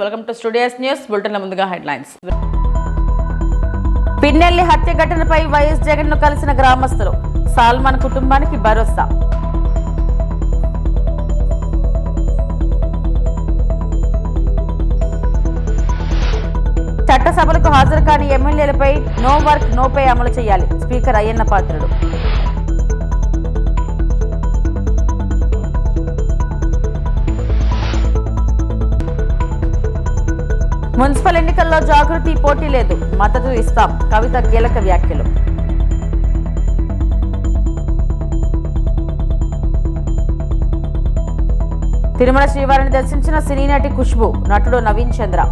Welcome to studios news bulletin. ముందుగా headlines. Pinnelli హత్య ఘటనపై వైఎస్ జగన్ ను కలిసిన గ్రామస్తులు, సాల్మన్ కుటుంబానికి భరోసా. చట్టసభలకు హాజరు కాని ఎమ్మెల్యేలపై నో వర్క్ నో పే అమలు చేయాలి, స్పీకర్ అయ్యన్న పాత్రుడు. మున్సిపల్ ఎన్నికల్లో జాగృతి పోటీ లేదు, మద్దతు ఇస్తాం, కవిత కీలక వ్యాఖ్యలు. తిరుమల శ్రీవారిని దర్శించిన సినీ నటి ఖుష్బూ, నటుడు నవీన్ చంద్ర.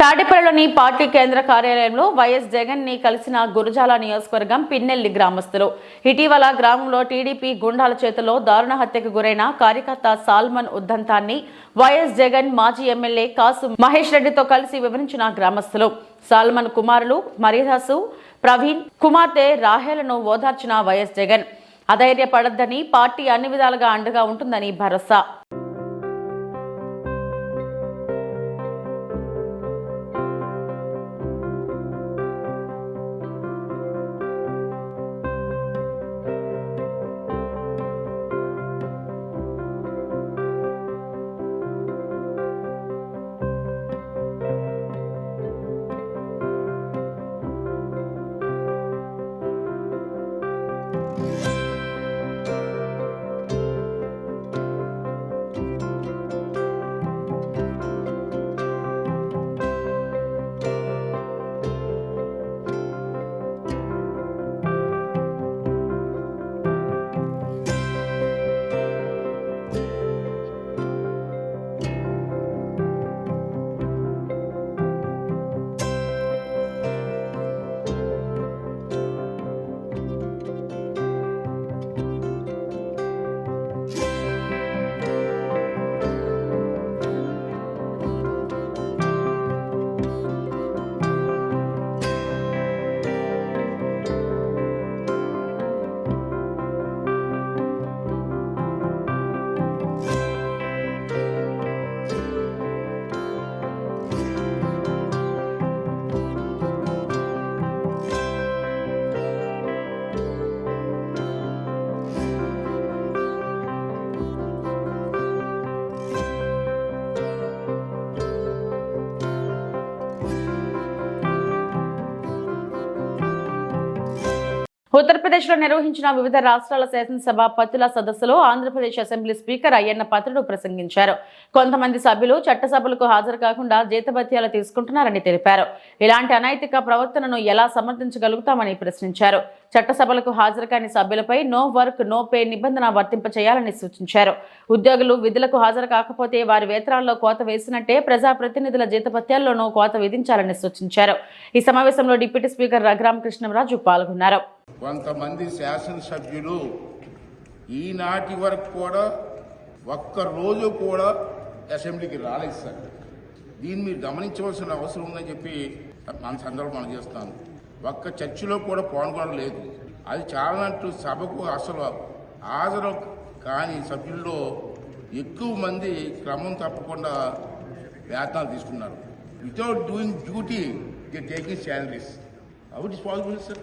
తాడేపల్లిలోని పార్టీ కేంద్ర కార్యాలయంలో వైఎస్ జగన్ ని కలిసిన గురజాల నియోజకవర్గం పిన్నెల్లి గ్రామస్తులు. ఇటీవల గ్రామంలో టీడీపీ గుండాల చేతిలో దారుణ హత్యకు గురైన కార్యకర్త సాల్మన్ ఉదంతాన్ని వైఎస్ జగన్ మాజీ ఎమ్మెల్యే కాసు మహేష్ రెడ్డితో కలిసి వివరించిన గ్రామస్తులు. సాల్మన్ కుమారులు మరీదాసు, ప్రవీణ్, కుమార్తె రాహేలను ఓదార్చిన వైఎస్ జగన్ అధైర్యపడద్దని, పార్టీ అన్ని విధాలుగా అండగా ఉంటుందని భరోసా. ఉత్తరప్రదేశ్లో నిర్వహించిన వివిధ రాష్ట్రాల శాసనసభాపతుల సదస్సులో ఆంధ్రప్రదేశ్ అసెంబ్లీ స్పీకర్ అయ్యన్న పాత్రుడు ప్రసంగించారు. కొంతమంది సభ్యులు చట్టసభలకు హాజరు కాకుండా జీతభత్యాలు తీసుకుంటున్నారని తెలిపారు. ఇలాంటి అనైతిక ప్రవర్తనను ఎలా సమర్థించగలుగుతామని ప్రశ్నించారు. చట్టసభలకు హాజరు కాని సభ్యులపై నో వర్క్ నో పే నిబంధన వర్తింపచేయాలని సూచించారు. ఉద్యోగులు విధులకు హాజరు కాకపోతే వారి వేతనాల్లో కోత వేసినట్టే ప్రజాప్రతినిధుల జీతభత్యాల్లోనూ కోత విధించాలని సూచించారు. ఈ సమావేశంలో డిప్యూటీ స్పీకర్ రఘురామకృష్ణంరాజు పాల్గొన్నారు. కొంతమంది శాసనసభ్యులు ఈనాటి వరకు కూడా ఒక్కరోజు కూడా అసెంబ్లీకి రాలేదు సార్. దీన్ని మీరు గమనించవలసిన అవసరం ఉందని చెప్పి మన సందర్భం మనం చేస్తాను. ఒక్క చర్చలో కూడా పాల్గొనలేదు. అది చాలానంటూ సభకు అసలు హాజరు కాని సభ్యుల్లో ఎక్కువ మంది క్రమం తప్పకుండా వేతనాలు తీసుకున్నారు. Without doing duty they taking salaries. How it is possible sir?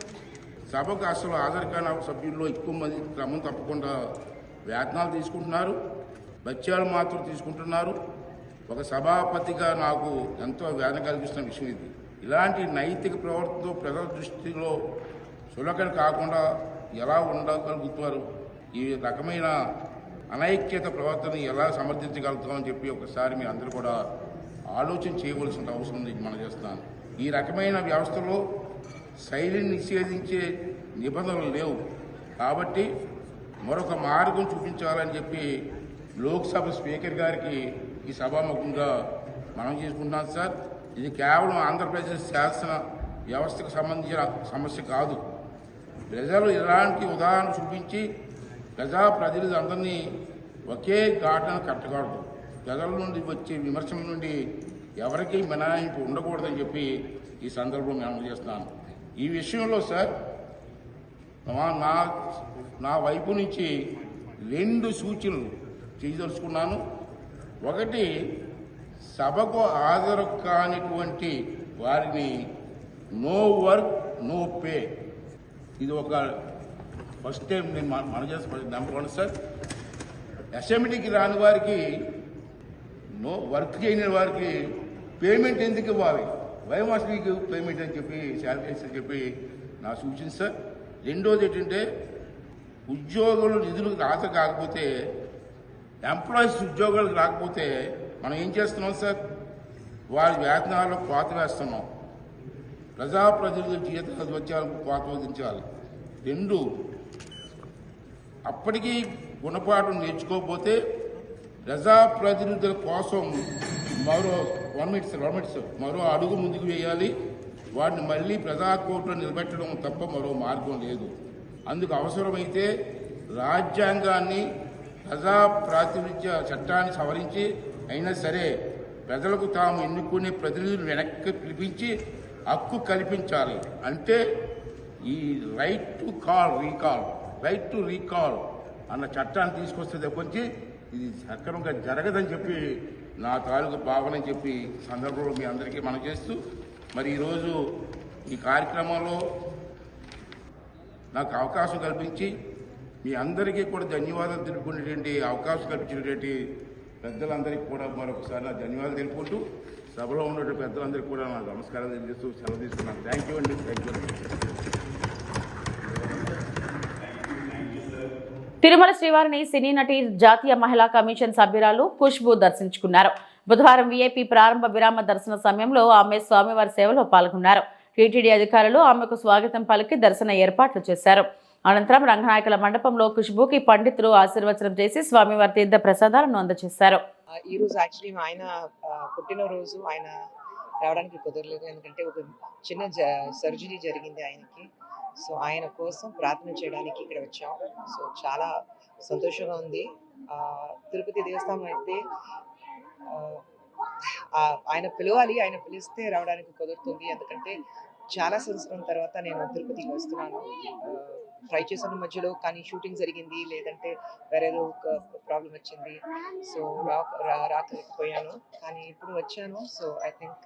సభకు అసలు హాజరు కాని సభ్యుల్లో ఎక్కువ మంది క్రమం తప్పకుండా వేతనాలు తీసుకుంటున్నారు, బత్యాలు మాత్రం తీసుకుంటున్నారు. ఒక సభాపతిగా నాకు ఎంతో వేదన కల్పిస్తున్న విషయం ఇది. ఇలాంటి నైతిక ప్రవర్తనతో ప్రజల దృష్టిలో సులకన కాకుండా ఎలా ఉండగలుగుతారు? ఈ రకమైన అనైక్యత ప్రవర్తన ఎలా సమర్థించగలుగుతామని చెప్పి ఒకసారి మీ అందరూ కూడా ఆలోచన చేయవలసిన అవసరం ఉంది. మనం చేస్తున్నాను. ఈ రకమైన వ్యవస్థలో శైలిని నిషేధించే నిబంధనలు లేవు కాబట్టి మరొక మార్గం చూపించాలని చెప్పి లోక్సభ స్పీకర్ గారికి ఈ సభాముఖంగా మనం చేసుకుంటున్నాం సార్. ఇది కేవలం ఆంధ్రప్రదేశ్ శాసన వ్యవస్థకు సంబంధించిన సమస్య కాదు. ప్రజలు ఇలాంటి ఉదాహరణ చూపించి ప్రజాప్రతినిధులందరినీ ఒకే ఘాటను కట్టకూడదు. ప్రజల నుండి వచ్చే విమర్శల నుండి ఎవరికీ మినహాయింపు ఉండకూడదని చెప్పి ఈ సందర్భంగా అమలు చేస్తున్నాను. ఈ విషయంలో సార్ నా వైపు నుంచి 2 సూచనలు చేయదలుచుకున్నాను. ఒకటి, సభకు హాజరు కానిటువంటి వారిని నో వర్క్ నో పే, ఇది ఒక ఫస్ట్ టైం నేను మన చేసి నెంబర్ 1 సార్. అసెంబ్లీకి రాని వారికి, నో వర్క్ చేయని వారికి పేమెంట్ ఎందుకు ఇవ్వాలి, వైమాస్ట్రీకి పేమెంట్ అని చెప్పి, శాలరీస్ అని చెప్పి నా సూచన సార్. రెండోది ఏంటంటే, ఉద్యోగులు నిధులు రాత కాకపోతే, ఎంప్లాయీస్ ఉద్యోగాలకు రాకపోతే మనం ఏం చేస్తున్నాం సార్, వారి వేతనాల్లో కోత వేస్తున్నాం. ప్రజాప్రతినిధుల జీతాలకు కోత విధించాలి. 2, అప్పటికీ గుణపాఠం నేర్చుకోకపోతే ప్రజాప్రతినిధుల కోసం మరో 1 minute సార్ మరో అడుగు ముందుకు వేయాలి. వాటిని మళ్ళీ ప్రజా కోర్టులో నిలబెట్టడం తప్ప మరో మార్గం లేదు. అందుకు అవసరమైతే రాజ్యాంగాన్ని, ప్రజా ప్రాతినిధ్య చట్టాన్ని సవరించి అయినా సరే ప్రజలకు తాము ఎన్నుకునే ప్రతినిధులు వెనక్కి పిలిపించి హక్కు కల్పించాలి. అంటే ఈ రైట్ టు రీకాల్ అన్న చట్టాన్ని తీసుకొస్తే తప్పించి ఇది సక్రమంగా జరగదని చెప్పి నా తాలూకు భావన అని చెప్పి సందర్భంలో మీ అందరికీ మనం చేస్తూ, మరి ఈరోజు ఈ కార్యక్రమంలో నాకు అవకాశం కల్పించి మీ అందరికీ కూడా ధన్యవాదాలు తెలుపుకునేటువంటి అవకాశం కల్పించినటువంటి పెద్దలందరికీ కూడా మరొకసారి నా ధన్యవాదాలు తెలుపుకుంటూ, సభలో ఉన్నటువంటి పెద్దలందరికీ కూడా నా నమస్కారం తెలియజేస్తూ సెలవు తీసుకున్నాను. థ్యాంక్ యూ అండి. తిరుమల శ్రీవారిని సినీ నటి జాతీయ మహిళా కమిషన్ సభ్యురాలు ఖుష్బూ దర్శించుకున్నారు. బుధవారం వీఐపీ ప్రారంభ విరామ దర్శన సమయంలో ఆమె స్వామివారి సేవలో పాల్గొన్నారు. టీటీడీ అధికారులు ఆమెకు స్వాగతం పలికి దర్శన ఏర్పాట్లు చేశారు. అనంతరం రంగనాయకుల మండపంలో ఖుష్బూకి పండితులు ఆశీర్వచనం చేసి స్వామివారి తీర్థ ప్రసాదాలను అందజేశారు. ఈ రోజు యాక్చువల్లీ ఆయన పుట్టినరోజు, ఆయన రావడానికి కుదరలేదు, ఎందుకంటే ఒక చిన్న సర్జరీ జరిగింది ఆయనకి. సో ఆయన కోసం ప్రార్థన చేయడానికి ఇక్కడ వచ్చాం. సో చాలా సంతోషంగా ఉంది. తిరుపతి దేవస్థానం అయితే ఆయన పిలవాలి, ఆయన పిలిస్తే రావడానికి కుదురుతుంది. ఎందుకంటే చాలా సంవత్సరం తర్వాత నేను తిరుపతికి వస్తున్నాను. ట్రై చేసిన మధ్యలో కానీ షూటింగ్ జరిగింది, లేదంటే వేరేదో ఒక ప్రాబ్లం వచ్చింది. సో రాకపోయాను, కానీ ఇప్పుడు వచ్చాను. So I think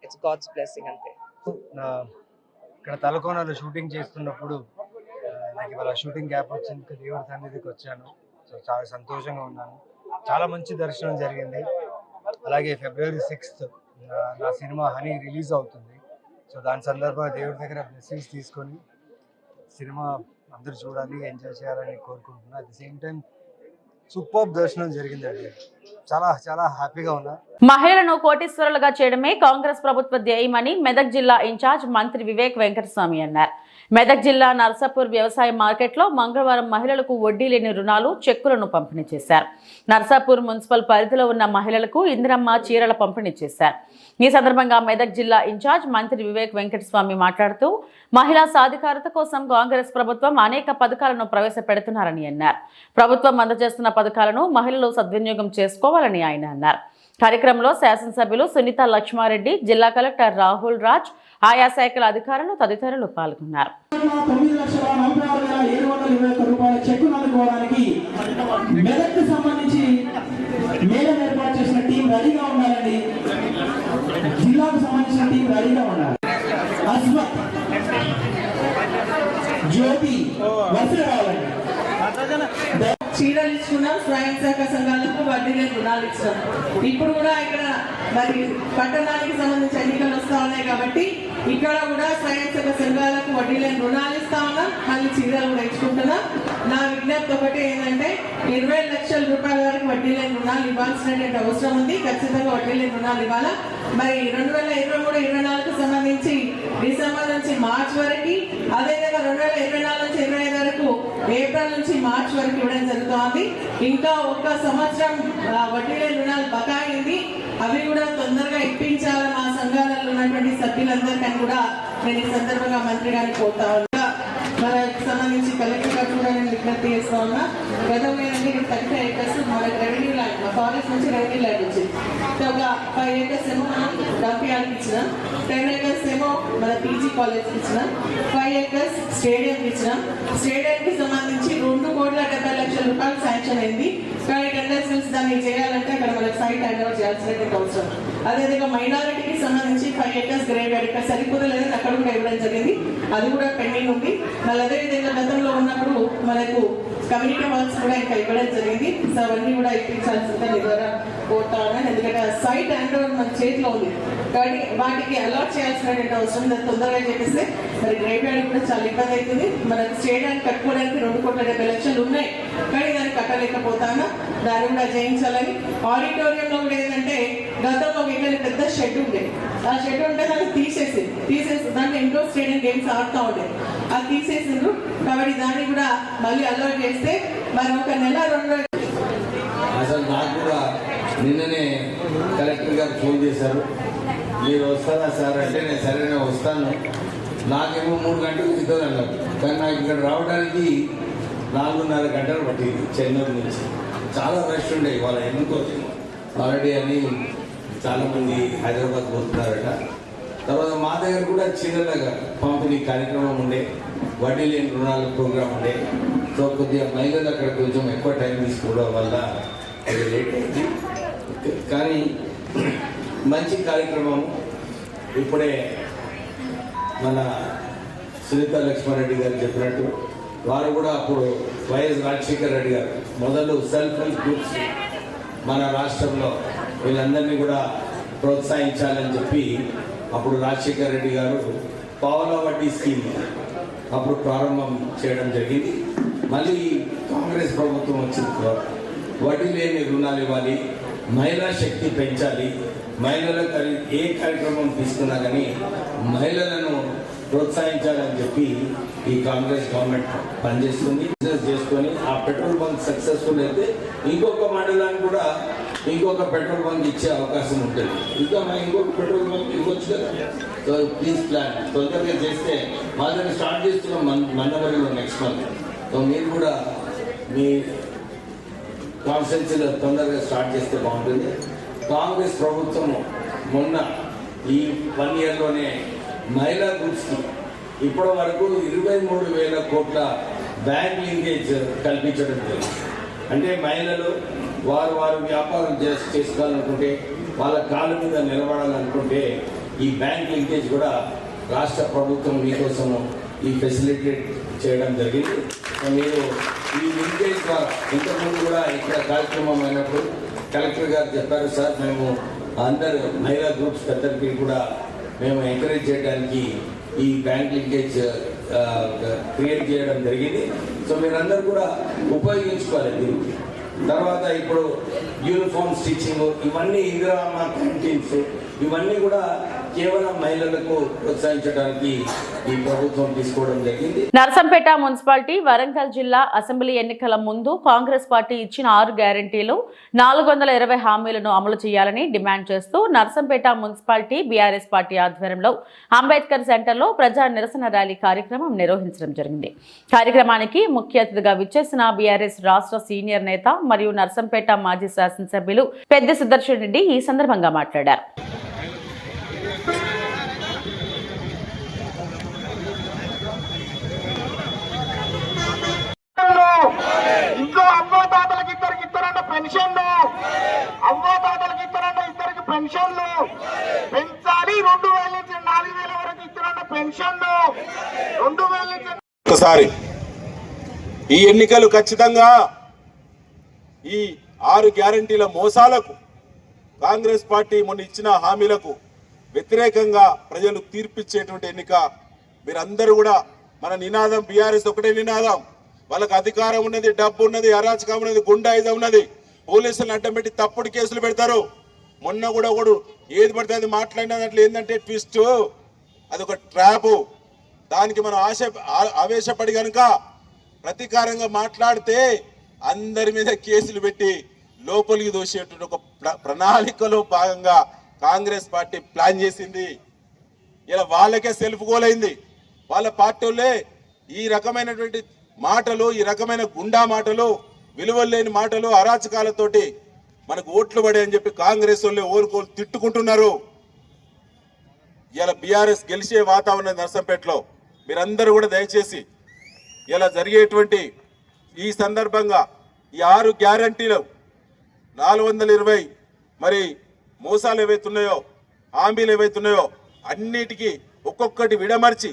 it's God's blessing అంతే. ఇక్కడ తలకోనలో షూటింగ్ చేస్తున్నప్పుడు నాకు ఇవాళ షూటింగ్ గ్యాప్ వచ్చింది, దేవుడి సన్నిధికి వచ్చాను. సో చాలా సంతోషంగా ఉన్నాను. చాలా మంచి దర్శనం జరిగింది. అలాగే February 6th నా సినిమా హనీ రిలీజ్ అవుతుంది. సో దాని సందర్భంగా దేవుడి దగ్గర బ్లెస్సింగ్స్ తీసుకొని సినిమా అందరూ చూడాలి, ఎంజాయ్ చేయాలని కోరుకుంటున్నా. At the same time super దర్శనం జరిగిందండి. చాలా చాలా హ్యాపీగా ఉన్నా. మహిళలను కోటీశ్వరులుగా చేయడమే కాంగ్రెస్ ప్రభుత్వ ధ్యేయమని మెదక్ జిల్లా ఇన్ఛార్జ్ మంత్రి వివేక్ వెంకటస్వామి అన్నారు. మెదక్ జిల్లా నర్సాపూర్ వ్యవసాయ మార్కెట్లో మంగళవారం మహిళలకు వడ్డీ లేని రుణాలు, చెక్కులను పంపిణీ చేశారు. నర్సాపూర్ మున్సిపల్ పరిధిలో ఉన్న మహిళలకు ఇందిరమ్మ చీరల పంపిణీ చేశారు. ఈ సందర్భంగా మెదక్ జిల్లా ఇన్ఛార్జ్ మంత్రి వివేక్ వెంకటస్వామి మాట్లాడుతూ మహిళా సాధికారత కోసం కాంగ్రెస్ ప్రభుత్వం అనేక పథకాలను ప్రవేశపెడుతున్నారని అన్నారు. ప్రభుత్వం అందజేస్తున్న పథకాలను మహిళలు సద్వినియోగం చేసుకోవాలని ఆయన అన్నారు. కార్యక్రమంలో శాసనసభ్యులు సునీత లక్ష్మారెడ్డి, జిల్లా కలెక్టర్ రాహుల్ రాజ్, ఆయా శాఖల అధికారులు తదితరులు పాల్గొన్నారు. 9,46,721 రూపాయల చెక్కును అందుకోవడానికి మెదక్కు సంబంధించి మేడం ఏర్పాటు చేసిన టీం రెడీగా ఉండాలండి. జిల్లాకు సంబంధించిన టీం రెడీగా ఉండాలి. అస్మత్, జ్యోతి వరుస రావాలండి. చీరలు ఇచ్చుకున్నాం, స్వయం సహాయక సంఘాలకు వడ్డీ లేని రుణాలు ఇచ్చాం. ఇప్పుడు కూడా ఇక్కడ మరి పట్టణానికి సంబంధించి ఎన్నికలు వస్తా ఉన్నాయి కాబట్టి ఇక్కడ కూడా స్వయం సేవక సంఘాలకు వడ్డీ లేని రుణాలు ఇస్తా ఉన్నాం, మళ్ళీ చీరలు కూడా ఇచ్చుకుంటున్నాం. నా విజ్ఞప్తి ఒకటి ఏంటంటే 20 లక్షల రూపాయల వరకు వడ్డీ లేని రుణాలు ఇవ్వాల్సినటువంటి అవసరం ఉంది. ఖచ్చితంగా వడ్డీ లేని రుణాలు ఇవ్వాలా. మరి 2023-24 సంబంధించి డిసెంబర్ నుంచి మార్చ్ వరకు, అదేవిధంగా 2024 నుంచి 25 వరకు ఏప్రిల్ నుంచి మార్చ్ వరకు ఇవ్వడం జరుగుతోంది. ఇంకా ఒక్క సంవత్సరం వడ్డీ లేని రుణాలు బకాయింది, అవి కూడా తొందరగా ఇప్పించాలని మా సంఘాలలో ఉన్నటువంటి సభ్యులందరికీ కూడా నేను ఈ సందర్భంగా మంత్రి గారిని కోరుతా ఉన్నా. మనకి సంబంధించి కలెక్టర్ గారు కూడా నేను విజ్ఞప్తి విజ్ఞప్తి చేస్తా ఉన్నా. గతంలో ఏంటంటే ఇక్కడ 35 acres మనకి రెవెన్యూ ల్యాండ్, మా ఫారెస్ట్ నుంచి రెవెన్యూ ల్యాండ్ వచ్చింది. ఒక 5 acres ఏమో మనం డంపియానికి ఇచ్చినాం, 10 acres ఏమో మన పీజీ కాలేజ్కి ఇచ్చినాం, 5 acres స్టేడియంకి ఇచ్చినాం. స్టేడియంకి సంబంధించి 2,70,00,000 రూపాయలు శాంక్షన్ అయింది. కానీ టెండర్స్ నుంచి దాన్ని చేయాలంటే అక్కడ మనకి సైట్ హ్యాండ్ ఓవర్ చేయాల్సిన అవసరం. అదేవిధంగా మైనారిటీకి సంబంధించి 5 acres గ్రేవ్ యార్డ్ ఇక్కడ సరిపోలేదని అక్కడ కూడా ఇవ్వడం జరిగింది, అది కూడా పెండింగ్ ఉంది. మళ్ళీ అదేవిధంగా గతంలో ఉన్నప్పుడు మనకు కమ్యూనిటీ వర్క్స్ కూడా ఇంకా ఇవ్వడం జరిగింది. సో అవన్నీ కూడా ఇప్పించాల్సిందిగా మీ ద్వారా కోరుతా ఉన్నాను. ఎందుకంటే సైట్ హ్యాండ్ ఓవర్ మన చేతిలో ఉంది, కానీ వాటికి అలాట్ చేయాల్సిన అవసరం దాన్ని తొందరగా చేపిస్తే మరి గ్రేవ్ యార్డ్ కూడా చాలా ఇబ్బంది అవుతుంది. మనకు స్టేడియాన్ని కట్టుకోవడానికి 2,70,00,000 ఉన్నాయి, కానీ దాన్ని కట్టలేకపోతాను. దాన్ని కూడా చేయించాలని. ఆడిటోరియంలో కూడా ఏంటంటే గతంలో ఇక్కడ పెద్ద షెడ్ ఉండేది, ఆ షెడ్ ఉంటే దాన్ని తీసేసి దాంట్లో ఇండోర్ స్టేడియం గేమ్స్ ఆడుతూ ఉండేది, అది తీసేసిండ్రు. కాబట్టి దాన్ని కూడా మళ్ళీ అలౌట్ చేస్తే మరి ఒక నెల 2 అసలు నాకు కూడా నిన్ననే కలెక్టర్ గారు ఫోన్ చేశారు, మీరు వస్తారా సార్ అంటే నేను సరైన వస్తాను. నాకేమో 3 గంటలు ఇద్దరు అన్నారు, కానీ నాకు ఇక్కడ రావడానికి 4.5 గంటలు పట్టింది చెన్నూరు నుంచి. చాలా రష్ ఉండే ఇవాళ, ఎందుకో ఆల్రెడీ అని చాలామంది హైదరాబాద్ పోతున్నారట. తర్వాత మా దగ్గర కూడా చిన్నగా పంపిణీ కార్యక్రమం ఉండే, వడ్డీ లేని రుణాల ప్రోగ్రాం ఉండే. సో కొద్దిగా మహిళలు అక్కడ కొంచెం ఎక్కువ టైం తీసుకోవడం వల్ల అది లేట్ అయింది. కానీ మంచి కార్యక్రమం. ఇప్పుడే మన సునీత లక్ష్మారెడ్డి గారు చెప్పినట్టు వారు కూడా అప్పుడు వైఎస్ రాజశేఖర రెడ్డి గారు మొదలు సెల్ఫ్ హెల్ప్ గ్రూప్స్ మన రాష్ట్రంలో వీళ్ళందరినీ కూడా ప్రోత్సహించాలని చెప్పి అప్పుడు రాజశేఖర రెడ్డి గారు పావలా వడ్డీ స్కీమ్ అప్పుడు ప్రారంభం చేయడం జరిగింది. మళ్ళీ కాంగ్రెస్ ప్రభుత్వం వచ్చిన తర్వాత వడ్డీ లేని రుణాలు ఇవ్వాలి, మహిళా శక్తి పెంచాలి, మహిళలకు ఏ కార్యక్రమం తీసుకున్నా కానీ మహిళలను ప్రోత్సహించాలని చెప్పి ఈ కాంగ్రెస్ గవర్నమెంట్ పనిచేస్తుంది. బిజినెస్ చేసుకొని ఆ పెట్రోల్ బంక్ సక్సెస్ఫుల్ అయితే ఇంకొక మండలానికి కూడా ఇంకొక పెట్రోల్ బంక్ ఇచ్చే అవకాశం ఉంటుంది. ఇంకా ఇంకొక పెట్రోల్ బంక్ ఇవ్వచ్చు కదా. సో ప్లీజ్ ప్లాన్ తొందరగా చేస్తే మా దగ్గర స్టార్ట్ చేస్తున్నాం మండవరిలో నెక్స్ట్ మంత్. సో మీరు కూడా మీ కాన్స్టిట్యున్సీలో తొందరగా స్టార్ట్ చేస్తే బాగుంటుంది. కాంగ్రెస్ ప్రభుత్వం మొన్న ఈ 1 yearలోనే మహిళా గ్రూప్స్కి ఇప్పటి వరకు 23,000 కోట్ల బ్యాంక్ లింకేజ్ కల్పించడం జరిగింది. అంటే మహిళలు వారు వ్యాపారం చేసుకోవాలనుకుంటే, వాళ్ళ కాళ్ళ మీద నిలబడాలనుకుంటే ఈ బ్యాంక్ లింకేజ్ కూడా రాష్ట్ర ప్రభుత్వం మీకోసం ఈ ఫెసిలిటేట్ చేయడం జరిగింది. మీరు ఈ లింకేజ్ ద్వారా ఇంతకుముందు కూడా ఇక్కడ కార్యక్రమం అయినప్పుడు కలెక్టర్ గారు చెప్పారు, సార్ మేము అందరు మహిళా గ్రూప్స్ పెద్దరికి కూడా మేము ఎంకరేజ్ చేయడానికి ఈ బ్యాంక్ లింకేజ్ క్రియేట్ చేయడం జరిగింది. సో మీరందరూ కూడా ఉపయోగించుకోవాలి దీనికి. తర్వాత ఇప్పుడు యూనిఫామ్ స్టిచ్చింగ్, ఇవన్నీ ఇందిరామ్మ క్యాంటీన్స్, ఇవన్నీ కూడా కేవలం మహిళలకు ప్రోత్సహించడానికి ఈ ప్రభుత్వం తీసుకోవడం జరిగింది. నర్సంపేట మున్సిపాలిటీ వరంగల్ జిల్లా అసెంబ్లీ ఎన్నికల ముందు కాంగ్రెస్ పార్టీ ఇచ్చిన 6 గ్యారంటీలు 420 హామీలను అమలు చేయాలని డిమాండ్ చేస్తూ నర్సంపేట మున్సిపాలిటీ బీఆర్ఎస్ పార్టీ ఆధ్వర్యంలో అంబేద్కర్ సెంటర్లో ప్రజా నిరసన ర్యాలీ కార్యక్రమం నిర్వహించడం జరిగింది. కార్యక్రమానికి ముఖ్య అతిథిగా విచ్చేసిన బీఆర్ఎస్ రాష్ట్ర సీనియర్ నేత మరియు నర్సంపేట మాజీ శాసనసభ్యులు పెద్ద సుదర్శన్ రెడ్డి ఈ సందర్భంగా మాట్లాడారు. ఇంకో అవ్వతాతలకి ఇద్దరికి పెన్షన్లు, అవ్వతాతలకి ఇద్దరికి పెన్షన్లు పెంచాలి. 2,000 నుంచి 4,000 వరకు ఇస్తారన్న పెన్షన్లు 2,000 నుంచి. ఒకసారి ఈ ఎన్నికలు ఖచ్చితంగా ఈ 6 గ్యారంటీల మోసాలకు, కాంగ్రెస్ పార్టీ మొన్న ఇచ్చిన హామీలకు వ్యతిరేకంగా ప్రజలు తీర్పిచ్చేటువంటి ఎన్నిక. మీరందరూ కూడా మన నినాదం బీఆర్ఎస్ ఒకటే నినాదం. వాళ్ళకి అధికారం ఉన్నది, డబ్బు ఉన్నది, అరాచకం ఉన్నది, గుండాయిజం ఉన్నది. పోలీసులను అడ్డం పెట్టి తప్పుడు కేసులు పెడతారు. మొన్న కూడా ఒకడు ఏది పడితే అది మాట్లాడిన దాంట్లో ఏంటంటే ట్విస్ట్, అదొక ట్రాపు. దానికి మనం ఆవేశపడి కనుక ప్రతీకారంగా మాట్లాడితే అందరి మీద కేసులు పెట్టి లోపలికి దోసేటువంటి ఒక ప్రణాళికలో భాగంగా కాంగ్రెస్ పార్టీ ప్లాన్ చేసింది. ఇలా వాళ్ళకే సెల్ఫ్ గోల్ అయింది. వాళ్ళ పార్టీలే ఈ రకమైనటువంటి మాటలు, ఈ రకమైన గుండా మాటలు, విలువలు లేని మాటలు, అరాచకాలతోటి మనకు ఓట్లు పడే అని చెప్పి కాంగ్రెస్ వాళ్ళే ఓరుకోలు తిట్టుకుంటున్నారు. ఇలా బీఆర్ఎస్ గెలిచే వాతావరణం నర్సంపేటలో. మీరందరూ కూడా దయచేసి ఇలా జరిగేటువంటి ఈ సందర్భంగా ఈ 6 గ్యారంటీలు 420 మరి మోసాలు ఏవైతున్నాయో, హామీలు ఏవైతున్నాయో అన్నిటికీ ఒక్కొక్కటి విడమర్చి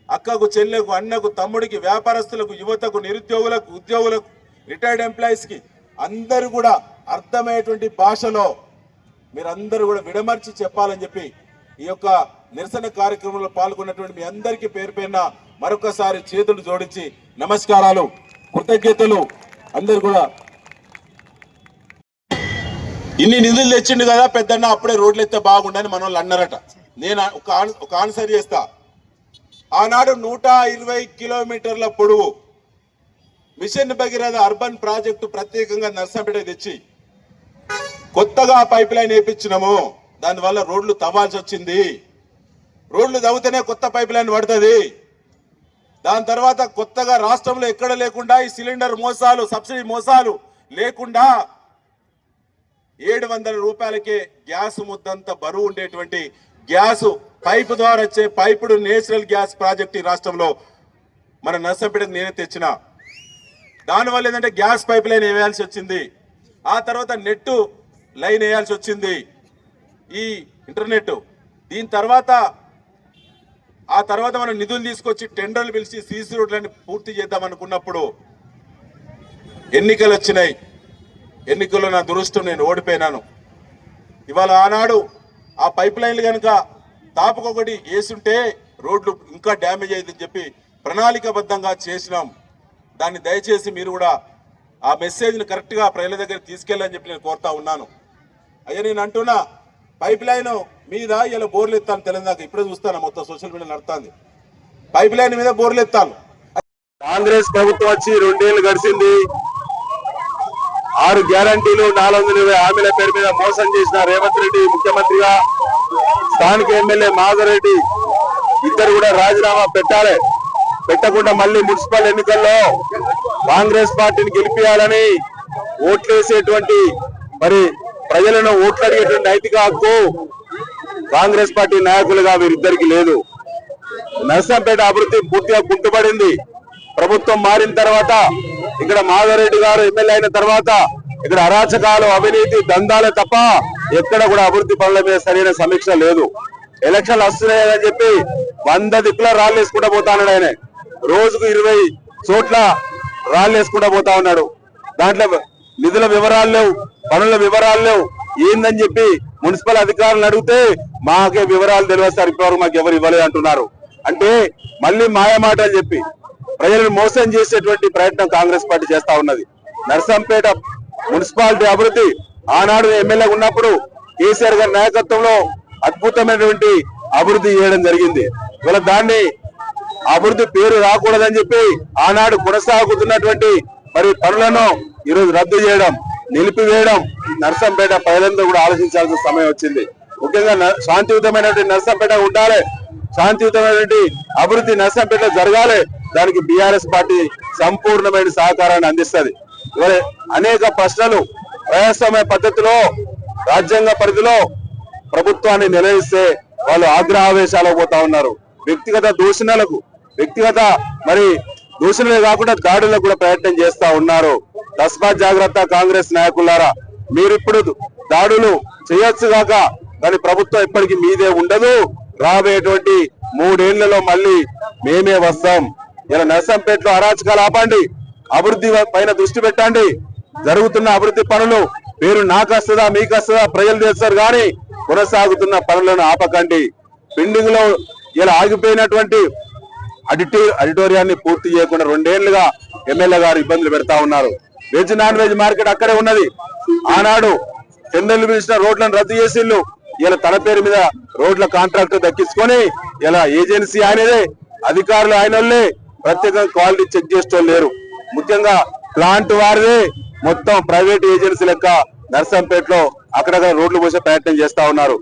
అక్కకు, చెల్లెకు, అన్నకు, తమ్ముడికి, వ్యాపారస్తులకు, యువతకు, నిరుద్యోగులకు, ఉద్యోగులకు, రిటైర్డ్ ఎంప్లాయీస్కి అందరూ కూడా అర్థమయ్యేటువంటి భాషలో మీరందరూ కూడా విడమర్చి చెప్పాలని చెప్పి ఈ యొక్క నిరసన కార్యక్రమంలో పాల్గొన్నటువంటి మీ అందరికీ పేరు పేరున మరొకసారి చేతులు జోడించి నమస్కారాలు, కృతజ్ఞతలు. అందరు కూడా ఇన్ని నిధులు తెచ్చిండు కదా పెద్దన్న, అప్పుడే రోడ్లు ఎత్తే బాగుండని మన వాళ్ళు అన్నారట. నేను ఒక ఆన్సర్ చేస్తా. ఆనాడు 120 కిలోమీటర్ల పొడవు మిషన్ భగీరథ అర్బన్ ప్రాజెక్టు ప్రత్యేకంగా నర్సంపేట తెచ్చి కొత్తగా పైప్ లైన్ వేయించినాము. దానివల్ల రోడ్లు తవ్వాల్సి వచ్చింది. రోడ్లు తవ్వుతేనే కొత్త పైప్ లైన్ పడుతుంది. దాని తర్వాత కొత్తగా రాష్ట్రంలో ఎక్కడ లేకుండా ఈ సిలిండర్ మోసాలు, సబ్సిడీ మోసాలు లేకుండా 700 రూపాయలకే గ్యాస్ ముద్దంత బరువు ఉండేటువంటి గ్యాస్ పైపు ద్వారా వచ్చే పైపుడు నేచురల్ గ్యాస్ ప్రాజెక్ట్ ఈ రాష్ట్రంలో మన నర్సంపేటకు నేనే తెచ్చిన. దానివల్ల ఏంటంటే గ్యాస్ పైప్ లైన్ వేయాల్సి వచ్చింది. ఆ తర్వాత నెట్ లైన్ వేయాల్సి వచ్చింది, ఈ ఇంటర్నెట్. దీని తర్వాత మనం నిధులు తీసుకొచ్చి టెండర్లు పిలిచి సీసీ రోడ్లని పూర్తి చేద్దాం అనుకున్నప్పుడు ఎన్నికలు వచ్చినాయి. ఎన్నికల్లో నా దురదృష్టం, నేను ఓడిపోయినాను. ఇవాళ ఆనాడు ఆ పైప్ లైన్లు కనుక తాపకొకటి వేసుంటే రోడ్లు ఇంకా డ్యామేజ్ అయ్యిందని చెప్పి ప్రణాళికాబద్ధంగా చేసినాం. దాన్ని దయచేసి మీరు కూడా ఆ మెసేజ్ని కరెక్ట్గా ప్రజల దగ్గర తీసుకెళ్ళని చెప్పి నేను కోరుతా ఉన్నాను. అయ్యా నేను అంటున్నా, పైప్ లైన్ మీద ఇలా బోర్లు ఎత్తాను తెలంగాణ. ఇప్పుడే చూస్తాను, మొత్తం సోషల్ మీడియా నడుస్తుంది. పైప్ లైన్ మీద బోర్లు ఎత్తాను. కాంగ్రెస్ ప్రభుత్వం వచ్చి 2 ఏళ్లు గడిచింది. 6 గ్యారంటీలు 420 హామీల పేరు మీద మోసం చేసిన రేవంత్ రెడ్డి ముఖ్యమంత్రిగా, స్థానిక ఎమ్మెల్యే మాధవరెడ్డి ఇద్దరు కూడా రాజీనామా పెట్టాలి. పెట్టకుండా మళ్ళీ మున్సిపల్ ఎన్నికల్లో కాంగ్రెస్ పార్టీని గెలిపించాలని ఓట్లేసేటువంటి, మరి ప్రజలను ఓట్లు అడిగేటువంటి నైతిక హక్కు కాంగ్రెస్ పార్టీ నాయకులుగా వీరిద్దరికి లేదు. నర్సంపేట అభివృద్ధి పూర్తిగా కుంటుపడింది. ప్రభుత్వం మారిన తర్వాత, ఇక్కడ మాధవరెడ్డి గారు ఎమ్మెల్యే అయిన తర్వాత ఇక్కడ అరాచకాలు, అవినీతి, దందాలే తప్ప ఎక్కడ కూడా అభివృద్ధి పనుల మీద సరైన సమీక్ష లేదు. ఎలక్షన్లు వస్తున్నాయని చెప్పి 100 దిక్కుల రాళ్ళు వేసుకుంటూ పోతా ఉన్నాడు ఆయన. రోజుకు 20 చోట్ల రాళ్ళు వేసుకుంటూ పోతా ఉన్నాడు. దాంట్లో నిధుల వివరాలు లేవు, పనుల వివరాలు లేవు. ఏందని చెప్పి మున్సిపల్ అధికారులను అడిగితే మాకే వివరాలు తెలియదు సార్, ఇప్పటివరకు మాకు ఎవరు ఇవ్వలేదు అంటున్నారు. అంటే మళ్ళీ మాయమాటలు చెప్పి ప్రజలను మోసం చేసేటువంటి ప్రయత్నం కాంగ్రెస్ పార్టీ చేస్తా ఉన్నది. నర్సంపేట మున్సిపాలిటీ అభివృద్ధి ఆనాడు ఎమ్మెల్యే ఉన్నప్పుడు కేసీఆర్ గారి నాయకత్వంలో అద్భుతమైనటువంటి అభివృద్ధి చేయడం జరిగింది. ఇవాళ దాన్ని అభివృద్ధి పేరు రాకూడదని చెప్పి ఆనాడు కొనసాగుతున్నటువంటి మరి పనులను ఈరోజు రద్దు చేయడం, నిలిపివేయడం నర్సంపేట ప్రజలందరూ కూడా ఆలోచించాల్సిన సమయం వచ్చింది. ముఖ్యంగా శాంతియుతమైనటువంటి నర్సంపేట ఉండాలి, శాంతియుతమైనటువంటి అభివృద్ధి నర్సంపేట జరగాలి. దానికి బీఆర్ఎస్ పార్టీ సంపూర్ణమైన సహకారాన్ని అందిస్తుంది. ఇవాళ అనేక ప్రశ్నలు ప్రజాస్వామ్య పద్ధతిలో, రాజ్యాంగ పరిధిలో ప్రభుత్వాన్ని నిలదీస్తే వాళ్ళు ఆగ్రహావేశాలకు పోతా ఉన్నారు. వ్యక్తిగత దూషణలకు, వ్యక్తిగత మరి దూషణలే కాకుండా దాడులకు కూడా ప్రయత్నం చేస్తా ఉన్నారు. తస్మాత్ జాగ్రత్త కాంగ్రెస్ నాయకులారా, మీరిప్పుడు దాడులు చేయొచ్చు కాక, కానీ ప్రభుత్వం ఎప్పటికీ మీదే ఉండదు. రాబోయేటువంటి 3 ఏళ్లలో మళ్ళీ మేమే వస్తాం. ఇలా నర్సంపేటలో అరాచకాలు ఆపండి, అభివృద్ధి పైన దృష్టి పెట్టండి. జరుగుతున్న అభివృద్ధి పనులు పేరు నాకు వస్తుందా మీకు వస్తుందా ప్రజలు చేస్తారు, కానీ కొనసాగుతున్న పనులను ఆపకండి. పెండింగ్ లో ఇలా ఆగిపోయినటువంటి ఆడిటోరియాన్ని పూర్తి చేయకుండా 2 ఏళ్లుగా ఎమ్మెల్యే గారు ఇబ్బందులు పెడతా ఉన్నారు. వెజ్ నాన్ వెజ్ మార్కెట్ అక్కడే ఉన్నది. ఆనాడు టెండర్లు పిలిచిన రోడ్లను రద్దు చేసిళ్ళు. ఇలా తన పేరు మీద రోడ్ల కాంట్రాక్ట్ దక్కించుకొని ఇలా ఏజెన్సీ ఆయనదే, అధికారులు ఆయన వాళ్ళే, ప్రత్యేకంగా క్వాలిటీ చెక్ చేసేటోళ్ళు లేరు. ముఖ్యంగా ప్లాంట్ వారిదే, మొత్తం ప్రైవేట్ ఏజెన్సీ లెక్క నర్సంపేటలో అక్కడక్కడ రోడ్లు పోసే ప్రయత్నం చేస్తా ఉన్నారు.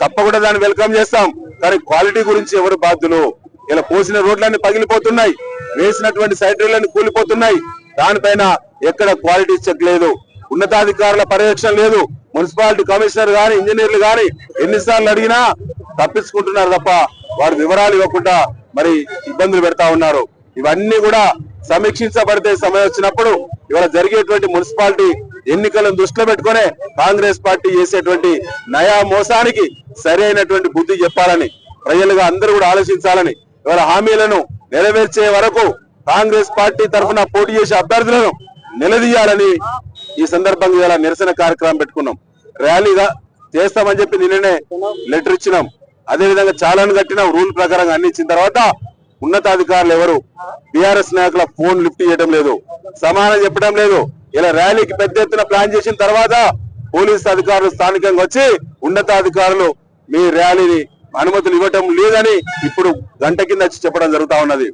తప్పకుండా దాన్ని వెల్కమ్ చేస్తాం, కానీ క్వాలిటీ గురించి ఎవరు బాధ్యులు? ఇలా పోసిన రోడ్లన్నీ పగిలిపోతున్నాయి. వేసినటువంటి సైడ్ రైళ్లను కూలిపోతున్నాయి. దానిపైన ఎక్కడ క్వాలిటీ చెక్ లేదు, ఉన్నతాధికారుల పర్యవేక్షణ లేదు. మున్సిపాలిటీ కమిషనర్ గాని ఇంజనీర్లు గాని ఎన్నిసార్లు అడిగినా తప్పించుకుంటున్నారు తప్ప వారు వివరాలు ఇవ్వకుండా మరి ఇబ్బందులు పెడతా ఉన్నారు. ఇవన్నీ కూడా సమీక్షించబడితే సమయం వచ్చినప్పుడు ఇవాళ జరిగేటువంటి మున్సిపాలిటీ ఎన్నికలను దృష్టిలో పెట్టుకునే కాంగ్రెస్ పార్టీ చేసేటువంటి నయా మోసానికి సరైనటువంటి బుద్ధి చెప్పాలని ప్రజలుగా అందరూ కూడా ఆలోచించాలని, ఇవాళ హామీలను నెరవేర్చే వరకు కాంగ్రెస్ పార్టీ తరఫున పోటీ చేసే అభ్యర్థులను నిలదీయాలని ఈ సందర్భంగా ఇలా నిరసన కార్యక్రమం పెట్టుకున్నాం. ర్యాలీగా చేస్తామని చెప్పి నిన్ననే లెటర్ ఇచ్చినాం. అదేవిధంగా చాలాను కట్టినాం. రూల్ ప్రకారంగా అన్ని ఇచ్చిన తర్వాత ఉన్నతాధికారులు ఎవరు బీఆర్ఎస్ నాయకుల ఫోన్ లిఫ్ట్ చేయడం లేదు, సమాధానం చెప్పడం లేదు. ఇలా ర్యాలీకి పెద్ద ఎత్తున ప్లాన్ చేసిన తర్వాత పోలీసు అధికారులు స్థానికంగా వచ్చి ఉన్నతాధికారులు మీ ర్యాలీని అనుమతులు ఇవ్వటం లేదని ఇప్పుడు గంట కింద వచ్చి చెప్పడం జరుగుతా ఉన్నది.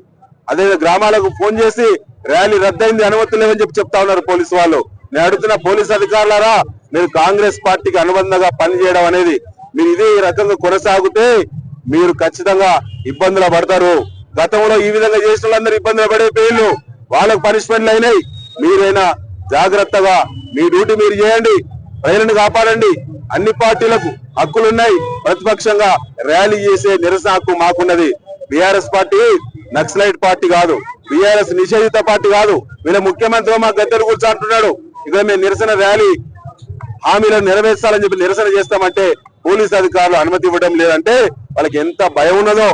అదే గ్రామాలకు ఫోన్ చేసి ర్యాలీ రద్దయింది, అనుమతులు లేవని చెప్పి చెప్తా ఉన్నారు పోలీసు వాళ్ళు. నేను అడుగుతున్న పోలీసు అధికారులారా, మీరు కాంగ్రెస్ పార్టీకి అనుబంధంగా పనిచేయడం అనేది మీరు ఇదే రకంగా కొనసాగితే మీరు ఖచ్చితంగా ఇబ్బందులు పడతారు. గతంలో ఈ విధంగా చేసిన వాళ్ళందరూ ఇబ్బందులు పడే పేర్లు వాళ్ళకు పనిష్మెంట్లు అయినాయి. మీరైనా జాగ్రత్తగా మీ డ్యూటీ మీరు చేయండి, ప్రజలను కాపాడండి. అన్ని పార్టీలకు హక్కులున్నాయి. ప్రతిపక్షంగా ర్యాలీ చేసే నిరసన హక్కు మాకున్నది. బీఆర్ఎస్ పార్టీ నక్సలైట్ పార్టీ కాదు, బీఆర్ఎస్ నిషేధిత పార్టీ కాదు. వీళ్ళ ముఖ్యమంత్రి మా గద్దెలు కూర్చోంటున్నాడు. ఇక్కడ మేము నిరసన ర్యాలీ హామీలను నెరవేర్చాలని చెప్పి నిరసన చేస్తామంటే పోలీసు అధికారులు అనుమతి ఇవ్వడం లేదంటే వాళ్ళకి ఎంత భయం ఉన్నదో.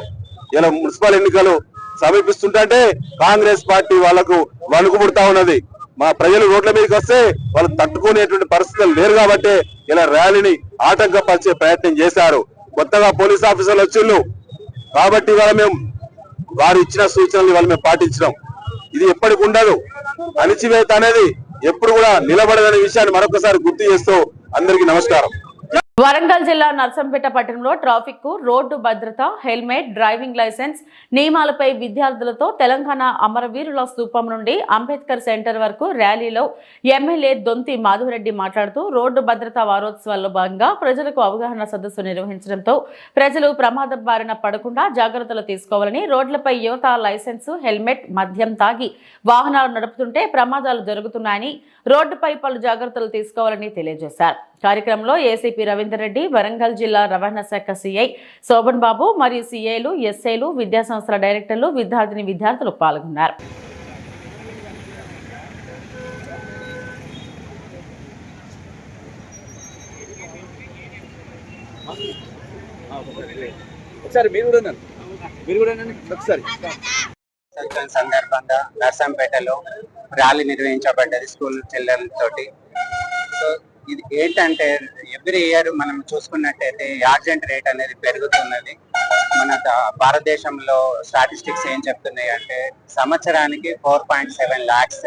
ఇలా మున్సిపల్ ఎన్నికలు సమీపిస్తుంటే కాంగ్రెస్ పార్టీ వాళ్లకు వణుకు పుడతా ఉన్నది. మా ప్రజలు రోడ్ల మీదకి వస్తే వాళ్ళు తట్టుకునేటువంటి పరిస్థితులు లేరు కాబట్టి ఇలా ర్యాలీని ఆటంకపరిచే ప్రయత్నం చేశారు. కొత్తగా పోలీస్ ఆఫీసర్లు వచ్చిళ్ళు కాబట్టి ఇవాళ మేము వారు ఇచ్చిన సూచనలు ఇవాళ మేము పాటించినాం. ఇది ఎప్పటికి ఉండదు. అణిచివేత అనేది ఎప్పుడు కూడా నిలబడదనే విషయాన్ని మరొకసారి గుర్తు చేస్తూ అందరికీ నమస్కారం. వరంగల్ జిల్లా నర్సంపేట పట్టణంలో ట్రాఫిక్, రోడ్డు భద్రత, హెల్మెట్, డ్రైవింగ్ లైసెన్స్ నియమాలపై విద్యార్థులతో తెలంగాణ అమరవీరుల స్తూపం నుండి అంబేద్కర్ సెంటర్ వరకు ర్యాలీలో ఎమ్మెల్యే దొంతి మాధవరెడ్డి మాట్లాడుతూ రోడ్డు భద్రతా వారోత్సవాల్లో భాగంగా ప్రజలకు అవగాహన సదస్సు నిర్వహించడంతో ప్రజలు ప్రమాదం బారిన పడకుండా జాగ్రత్తలు తీసుకోవాలని, రోడ్లపై యువత లైసెన్స్, హెల్మెట్, మద్యం తాగి వాహనాలు నడుపుతుంటే ప్రమాదాలు జరుగుతున్నాయని, రోడ్డుపై పలు జాగ్రత్తలు తీసుకోవాలని తెలియజేశారు. కార్యక్రమంలో ఏసీపీ రవీందర్ రెడ్డి, వరంగల్ జిల్లా రవాణా శాఖ సిఐ శోభన్ బాబు మరియు సిఐలు, ఎస్ఐలు, విద్యాసంస్థల డైరెక్టర్లు, విద్యార్థులు పాల్గొన్నారు. సందర్భంగా నర్సంపేటలో ర్యాలీ నిర్వహించబడ్డది స్కూల్ పిల్లలతోటి. సో ఇది ఏంటంటే ఎవ్రీ ఇయర్ మనం చూసుకున్నట్టయితే యాక్సిడెంట్ రేట్ అనేది పెరుగుతున్నది. మన భారతదేశంలో స్టాటిస్టిక్స్ ఏం చెప్తున్నాయి అంటే సంవత్సరానికి 4.7 lakhs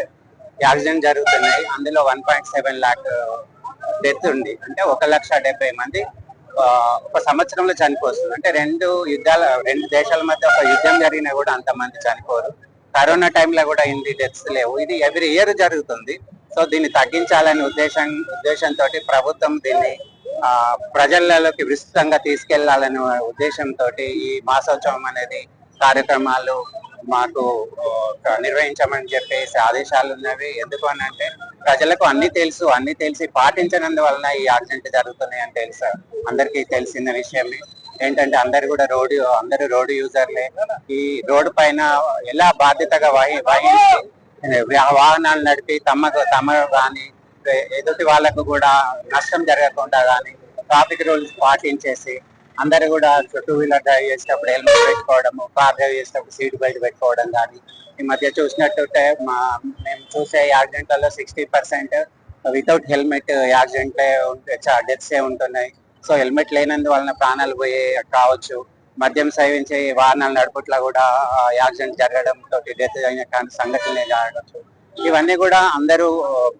యాక్సిడెంట్ జరుగుతున్నాయి. అందులో 1.7 lakh డెత్ ఉంది. అంటే 1,70,000 మంది ఒక సంవత్సరంలో చనిపోతుంది. అంటే రెండు దేశాల మధ్య ఒక యుద్ధం జరిగినా కూడా అంతమంది చనిపోరు. కరోనా టైంలో కూడా ఇన్ని డెత్స్ లేవు. ఇది ఎవ్రీ ఇయర్ జరుగుతుంది. సో దీన్ని తగ్గించాలనే ఉద్దేశంతో ప్రభుత్వం దీన్ని ప్రజలలోకి విస్తృతంగా తీసుకెళ్లాలనే ఉద్దేశంతో ఈ మాసోత్సవం అనేది కార్యక్రమాలు మాకు నిర్వహించమని చెప్పేసి ఆదేశాలు ఉన్నవి. ఎందుకు అని అంటే ప్రజలకు అన్ని తెలిసి పాటించనందువలన ఈ యాక్సిడెంట్ జరుగుతున్నాయి అని తెలుసు. అందరికీ తెలిసిన విషయమే ఏంటంటే అందరూ రోడ్డు యూజర్లే. ఈ రోడ్డు పైన ఎలా బాధ్యతగా వహించి వాహనాలు నడిపి తమ కానీ ఎదుటి వాళ్ళకు కూడా నష్టం జరగకుండా కానీ ట్రాఫిక్ రూల్స్ పాటించేసి అందరూ కూడా 2-wheeler డ్రైవ్ చేసేటప్పుడు హెల్మెట్ పెట్టుకోవడము, కార్ డ్రైవ్ చేసేటప్పుడు సీట్ బెల్ట్ పెట్టుకోవడం కానీ. ఈ మధ్య చూసినట్టుంటే మేము చూసే యాక్సిడెంట్లలో 60% వితౌట్ హెల్మెట్ యాక్సిడెంట్లే డెత్సే ఉంటున్నాయి. సో హెల్మెట్ లేనందువలన ప్రాణాలు పోయే కావచ్చు. మద్యం సేవించే వాహనాలు నడుపుట్లా కూడా యాక్సిడెంట్ జరగడం తోటి డెత్ అయిన సంఘటనలే జరగచ్చు. ఇవన్నీ కూడా అందరూ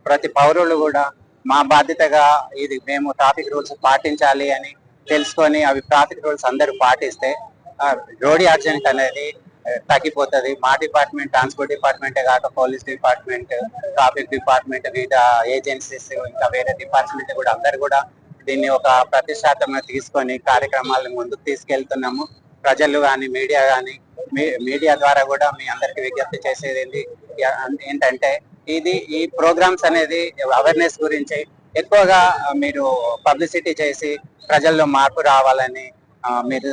ప్రతి పౌరులు కూడా మా బాధ్యతగా ఇది మేము ట్రాఫిక్ రూల్స్ పాటించాలి అని తెలుసుకొని అవి ట్రాఫిక్ రూల్స్ అందరూ పాటిస్తే రోడ్ యాక్సిడెంట్ అనేది తగ్గిపోతుంది. మా డిపార్ట్మెంట్, ట్రాన్స్పోర్ట్ డిపార్ట్మెంటే కాక పోలీస్ డిపార్ట్మెంట్, ట్రాఫిక్ డిపార్ట్మెంట్, వివిధ ఏజెన్సీస్, ఇంకా వేరే డిపార్ట్మెంట్ కూడా అందరు కూడా దీన్ని ఒక ప్రతిష్టాత్మకంగా తీసుకొని కార్యక్రమాలను ముందుకు తీసుకెళ్తున్నాము. ప్రజలు కానీ మీడియా కానీ మీడియా ద్వారా కూడా మీ అందరికి విజ్ఞప్తి చేసేది ఏంటంటే ఈ ప్రోగ్రామ్స్ అనేది అవేర్నెస్ గురించి ఎక్కువగా మీరు పబ్లిసిటీ చేసి ప్రజల్లో మార్పు రావాలని మీరు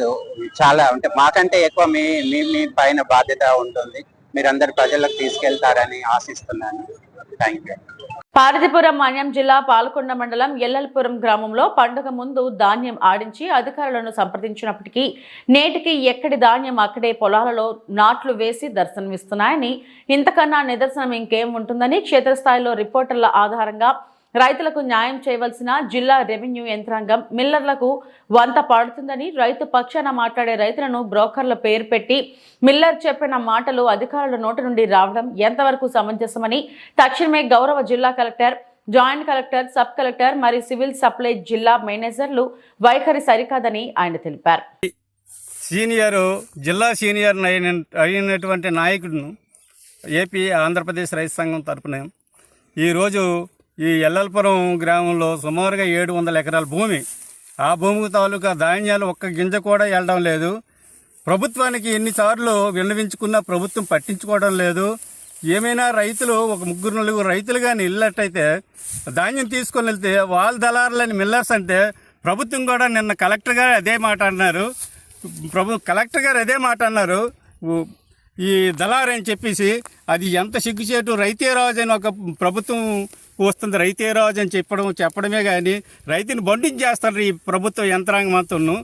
చాలా అంటే మాకంటే ఎక్కువ మీ పైన బాధ్యత ఉంటుంది. మీరందరు ప్రజలకు తీసుకెళ్తారని ఆశిస్తున్నాను. Thank you. పార్వతీపురం మన్యం జిల్లా పాలకొండ మండలం ఎల్లల్పురం గ్రామంలో పండుగ ముందు ధాన్యం ఆడించి అధికారులను సంప్రదించినప్పటికీ నేటికి ఎక్కడి ధాన్యం అక్కడే పొలాలలో నాట్లు వేసి దర్శనమిస్తున్నాయని, ఇంతకన్నా నిదర్శనం ఇంకేం ఉంటుందని క్షేత్రస్థాయిలో రిపోర్టర్ల ఆధారంగా రైతులకు న్యాయం చేయవలసిన జిల్లా రెవెన్యూ యంత్రాంగం మిల్లర్లకు వంత పాడుతుందని, రైతు పక్షాన మాట్లాడే రైతులను బ్రోకర్ల పేరు పెట్టి మిల్లర్ చెప్పిన మాటలు అధికారుల నోటి నుండి రావడం ఎంతవరకు సమంజసమని తక్షణమే గౌరవ జిల్లా collector, joint collector, sub collector మరియు సివిల్ సప్లై జిల్లా మేనేజర్లు వైఖరి సరికాదని ఆయన తెలిపారు. జిల్లా సీనియర్ అయినటువంటి నాయకుడును ఏపీ ఆంధ్రప్రదేశ్ రైతు సంఘం తరపున ఈరోజు ఈ ఎల్లల్పురం గ్రామంలో సుమారుగా 700 ఎకరాల భూమి, ఆ భూమికి తాలూకా ధాన్యాలు ఒక్క గింజ కూడా వెళ్ళడం లేదు. ప్రభుత్వానికి ఎన్నిసార్లు విన్నవించుకున్నా ప్రభుత్వం పట్టించుకోవడం లేదు. ఏమైనా రైతులు ఒక 3-4 రైతులు కానీ వెళ్ళినట్టయితే ధాన్యం తీసుకొని వెళ్తే వాళ్ళ దళారులని మిల్లర్స్ అంటే ప్రభుత్వం కూడా నిన్న కలెక్టర్ గారు అదే మాట అన్నారు. కలెక్టర్ గారు అదే మాట అన్నారు, ఈ దళారు అని చెప్పేసి. అది ఎంత సిగ్గుచేటు. రైతే రాజు అని ఒక ప్రభుత్వం వస్తుంది, రైతే రాజు అని చెప్పడమే కానీ రైతుని బండించేస్తారు ఈ ప్రభుత్వ యంత్రాంగం అంతా.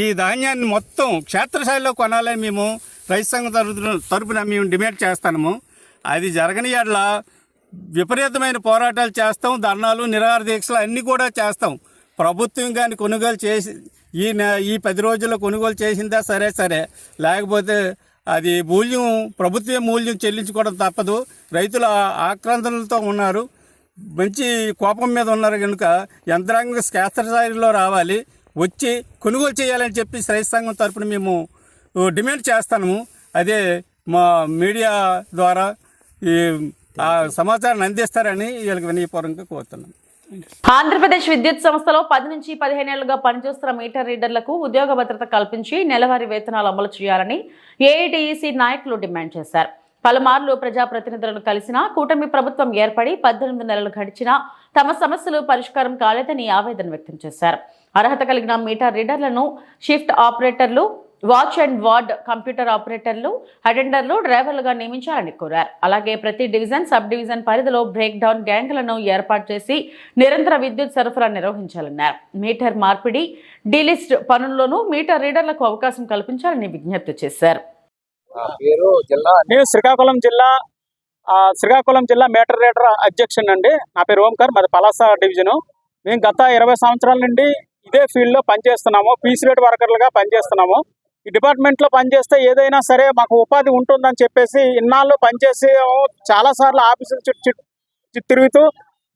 ఈ ధాన్యాన్ని మొత్తం క్షేత్రస్థాయిలో కొనాలని మేము రైతు సంఘం తరపున మేము డిమాండ్ చేస్తాము. అది జరగని యెడల విపరీతమైన పోరాటాలు చేస్తాం, ధర్నాలు, నిరాహార దీక్షలు అన్నీ కూడా చేస్తాం. ప్రభుత్వం కానీ కొనుగోలు చేసి ఈ 10 రోజుల్లో కొనుగోలు చేసిందా సరే, లేకపోతే అది ప్రభుత్వమే మూల్యం చెల్లించుకోవడం తప్పదు. రైతులు ఆక్రందనలతో ఉన్నారు, మంచి కోపం మీద ఉన్నారు కనుక యంత్రాంగం క్షేత్రస్థాయిలో రావాలి, వచ్చి కొనుగోలు చేయాలని చెప్పి రైతు సంఘం తరపున మేము డిమాండ్ చేస్తాము. అదే మా మీడియా ద్వారా ఆ సమాచారాన్ని అందిస్తారని వీళ్ళకి వినయపూర్వకంగా కోరుతున్నాం. ఆంధ్రప్రదేశ్ విద్యుత్ సంస్థలో 10 నుంచి 15 ఏళ్లుగా పనిచేస్తున్న మీటర్ రీడర్లకు ఉద్యోగ భద్రత కల్పించి నెలవారీ వేతనాలు అమలు చేయాలని ఏఐటీఈసీ నాయకులు డిమాండ్ చేశారు. పలుమార్లు ప్రజాప్రతినిధులను కలిసినా కూటమి ప్రభుత్వం ఏర్పడి 18 నెలలు గడిచినా తమ సమస్యలు పరిష్కారం కాలేదని ఆవేదన వ్యక్తం చేశారు. అర్హత కలిగిన మీటర్ రీడర్లను షిఫ్ట్ ఆపరేటర్లు, వాచ్ అండ్ వార్డ్ కంప్యూటర్ ఆపరేటర్లు, అటెండర్లు, డ్రైవర్లుగా నియమించాలని కోరారు. అలాగే ప్రతి డివిజన్, సబ్ డివిజన్ పరిధిలో బ్రేక్ డౌన్ గ్యాంగ్లను ఏర్పాటు చేసి నిరంతర విద్యుత్ సరఫరా నిర్వహించాలన్నారు. మీటర్ మార్పిడి, డీలిస్ట్ పనుల్లోనూ మీటర్ రీడర్లకు అవకాశం కల్పించాలని విజ్ఞప్తి చేశారు. శ్రీకాకుళం జిల్లా మీటర్ రీడర్ అధ్యక్షుడు అండి. నా పేరు ఓంకర్, మాది పలాస డివిజను. మేము గత 20 సంవత్సరాల నుండి ఇదే ఫీల్డ్లో పనిచేస్తున్నాము, పీసీ రేట్ వర్కర్లుగా పనిచేస్తున్నాము. ఈ డిపార్ట్మెంట్లో పనిచేస్తే ఏదైనా సరే మాకు ఉపాధి ఉంటుందని చెప్పేసి ఇన్నాళ్ళు పనిచేసి చాలాసార్లు ఆఫీసుల చుట్టూ తిరుగుతూ,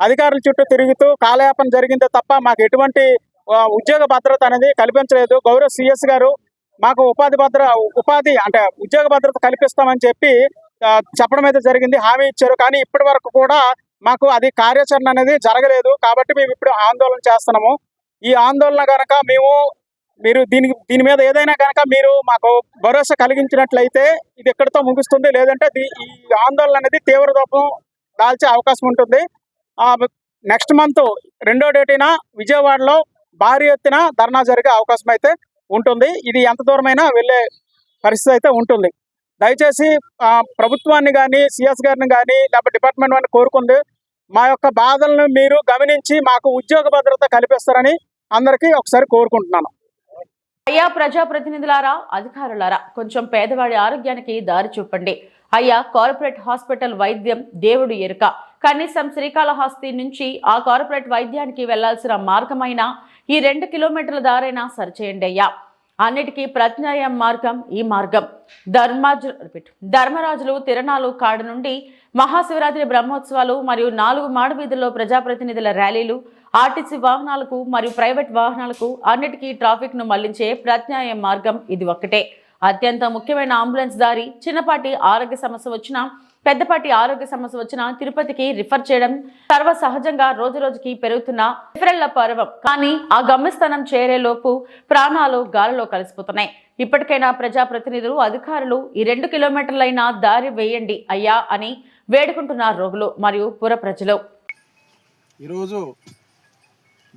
అధికారుల చుట్టూ తిరుగుతూ కాలయాపన జరిగిందే తప్ప మాకు ఎటువంటి ఉద్యోగ భద్రత అనేది కల్పించలేదు. గౌరవ సిఎస్ గారు మాకు ఉపాధి అంటే ఉద్యోగ భద్రత కల్పిస్తామని చెప్పడం అయితే జరిగింది, హామీ ఇచ్చారు. కానీ ఇప్పటి వరకు కూడా మాకు అది కార్యాచరణ అనేది జరగలేదు. కాబట్టి మేము ఇప్పుడు ఆందోళన చేస్తున్నాము. ఈ ఆందోళన కనుక మీరు దీని మీద ఏదైనా కనుక మీరు మాకు భరోసా కలిగించినట్లయితే ఇది ఎక్కడితో ముగుస్తుంది, లేదంటే ఈ ఆందోళన అనేది తీవ్ర రూపం దాల్చే అవకాశం ఉంటుంది. నెక్స్ట్ మంత్ 2వ తేదీన విజయవాడలో భారీ ఎత్తున ధర్నా జరిగే అవకాశం అయితే ఉంటుంది. ఇది ఎంత దూరమైనా వెళ్ళే పరిస్థితి అయితే ఉంటుంది. దయచేసి ప్రభుత్వాన్ని కానీ, సిఎస్ గారిని కానీ, లేకపోతే డిపార్ట్మెంట్ వారిని కోరుకుంది మా యొక్క బాధలను మీరు గమనించి మాకు ఉద్యోగ భద్రత కల్పిస్తారని అందరికీ ఒకసారి కోరుకుంటున్నాను. అయ్యా ప్రజాప్రతినిధులారా, అధికారులారా, కొంచెం పేదవాడి ఆరోగ్యానికి దారి చూపండి. అయ్యా కార్పొరేట్ హాస్పిటల్ వైద్యం దేవుడు ఎరుక. కనీసం శ్రీకాళహస్తి నుంచి ఆ కార్పొరేట్ వైద్యానికి వెళ్లాల్సిన మార్గమైన ఈ 2 కిలోమీటర్ల దారైనా సరిచేయండి అయ్యా. అన్నిటికీ ప్రత్యామ్నాయ మార్గం ఈ మార్గం. ధర్మరాజులు తిరణాలు కాడ నుండి మహాశివరాత్రి బ్రహ్మోత్సవాలు మరియు 4 మాడవీధుల్లో ప్రజాప్రతినిధుల ర్యాలీలు, ఆర్టీసీ వాహనాలకు మరియు ప్రైవేట్ వాహనాలకు అన్నిటికీ ట్రాఫిక్ ను మళ్లించే ప్రత్యామ్నాయ మార్గం ఇది ఒక్కటే. అత్యంత ముఖ్యమైన అంబులెన్స్ దారి. చిన్నపాటి ఆరోగ్య సమస్య వచ్చినా, పెద్దపాటి ఆరోగ్య సమస్య వచ్చినా తిరుపతికి రిఫర్ చేయడం సర్వసహజంగా రోజురోజుకి పెరుగుతున్న రిఫరల్ల పర్వం. కానీ ఆ గమ్యస్థానం చేరేలోపు ప్రాణాలు గాలిలో కలిసిపోతున్నాయి. ఇప్పటికైనా ప్రజాప్రతినిధులు, అధికారులు ఈ 2 కిలోమీటర్లైనా దారి వేయండి అయ్యా అని వేడుకుంటున్నారు రోగులు మరియు పుర ప్రజలు. ఈరోజు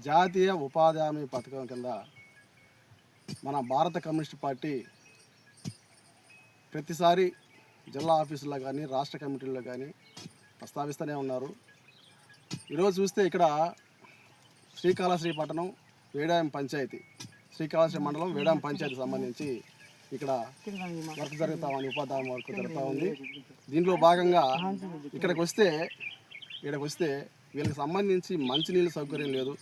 జాతీయ ఉపాధి హామీ పథకం కింద మన భారత కమ్యూనిస్ట్ పార్టీ ప్రతిసారి జిల్లా ఆఫీసుల్లో కానీ రాష్ట్ర కమిటీల్లో కానీ ప్రస్తావిస్తూనే ఉన్నారు. ఈరోజు చూస్తే ఇక్కడ శ్రీకాళహస్తి పట్టణం వేడాయం పంచాయతీ, శ్రీకాళహస్తి మండలం వేడాయం పంచాయతీ సంబంధించి ఇక్కడ వర్క్ జరుగుతూ ఉంది, ఉపాధి హామీ వర్క్ జరుగుతూ ఉంది. దీంట్లో భాగంగా ఇక్కడికి వస్తే వీళ్ళకి సంబంధించి మంచినీళ్ళ సౌకర్యం లేదు,